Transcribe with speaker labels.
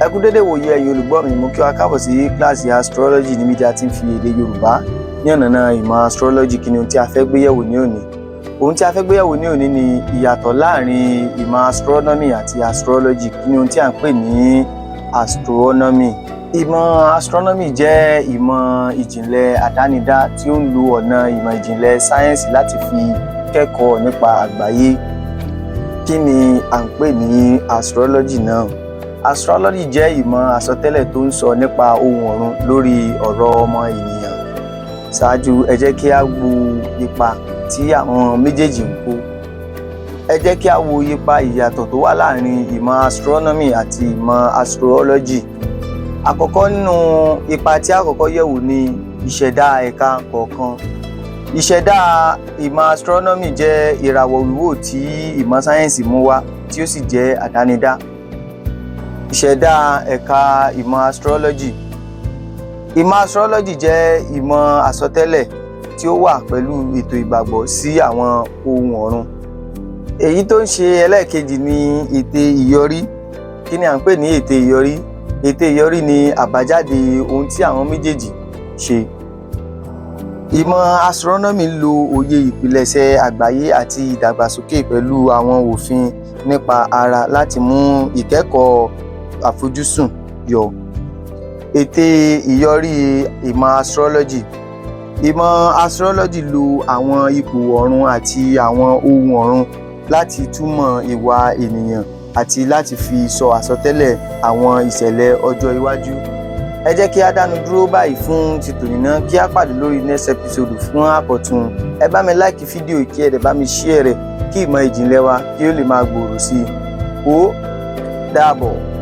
Speaker 1: Ẹ kú dédé wòye ẹ̀yin olùgbọ́ mi, mo kí wa káàbọ̀ sí kíláàsì astrology níbi tí a ti ń fi èdè Yorùbá yànnàná ìmọ̀ astrology. Kí ni ohun tí a fẹ́ gbé yẹ̀wò ní òní? Ohun tí a fẹ́ gbé yẹ̀wò ní òní ni ìyàtọ̀ láàrin ìmọ̀ astronomy àti astrology. Kí ni ohun tí a ń pè ní astronomy? Ìmọ̀ astronomy jẹ́ ìmọ̀ ìjìnlẹ̀ àdánidá tí ó ń lo ọ̀nà ìmọ̀ ìjìnlẹ̀ sáyẹ́ǹsì láti fi kẹ́kọ̀ọ́ nípa àgbáyé. Kí ni à ń pè ní astrology náà? Astrology jẹ́ ìmọ̀ àsọtẹ́lẹ̀ tó ń sọ nípa ohun ọ̀run lórí ọ̀rọ̀ ọmọ ènìyàn. Ṣáájú, ẹ jẹ́ kí a wo ipa tí àwọn méjèèjì ń kó. Ẹ jẹ́ kí a wo ipa ìyàtọ̀ tó wà láàrin ìmọ̀ astronomy àti ìmọ̀ astrology. Àkọ́kọ́ nínú ipa tí a kọ́kọ́ yẹ̀wò ni ìṣẹ̀dá ẹ̀ka kọ̀ọ̀kan. Ìṣẹ̀dá ìmọ̀ astronomy jẹ́ ìràwọ̀ wíwò tí ìmọ̀ sáyẹ́ǹsì mú wá tí ó sì jẹ́ àdánidá. Ìṣẹ̀dá ẹ̀ka ìmọ̀ astrology. Ìmọ̀ astrology jẹ́ ìmọ̀ àsọtẹ́lẹ̀ tí ó wà pẹ̀lú ètò ìgbàgbọ́ sí àwọn ohun ọ̀run. Èyí tó ń ṣe ẹlẹ́ẹ̀kejì ni ète ìyọrí. Kí ni à ń pè ní ète ìyọrí? Ète ìyọrí ni àbájáde ohun tí àwọn méjèèjì ṣe. Ìmọ̀ astronomy lo òye ìpilẹ̀ṣẹ̀ àgbáyé àti ìdàgbàsókè pẹ̀lú àwọn òfin nípa ara láti mú ìkẹ́kọ̀ọ́ àfojúsùn yọ. Ète ìyọrí ìmọ̀ astrology. Ìmọ̀ astrology lo àwọn ipò ọ̀run àti àwọn ohun ọ̀run láti túmọ̀ ìwà ènìyàn àti láti fi sọ àsọtẹ́lẹ̀ àwọn ìṣẹ̀lẹ̀ ọjọ́ iwájú. Ẹ jẹ́ kí a dánu dúró báyìí fún ti tòní náà, kí a pàdé lórí next episode fún àkọ́tún. Ẹ bá mi like fídíò kí ẹ dẹ̀ bá mi share rẹ̀ kí ìmọ̀ ìjìnlẹ̀ wa kí ó lè máa gbòòrò sí i. Ó dàbọ̀.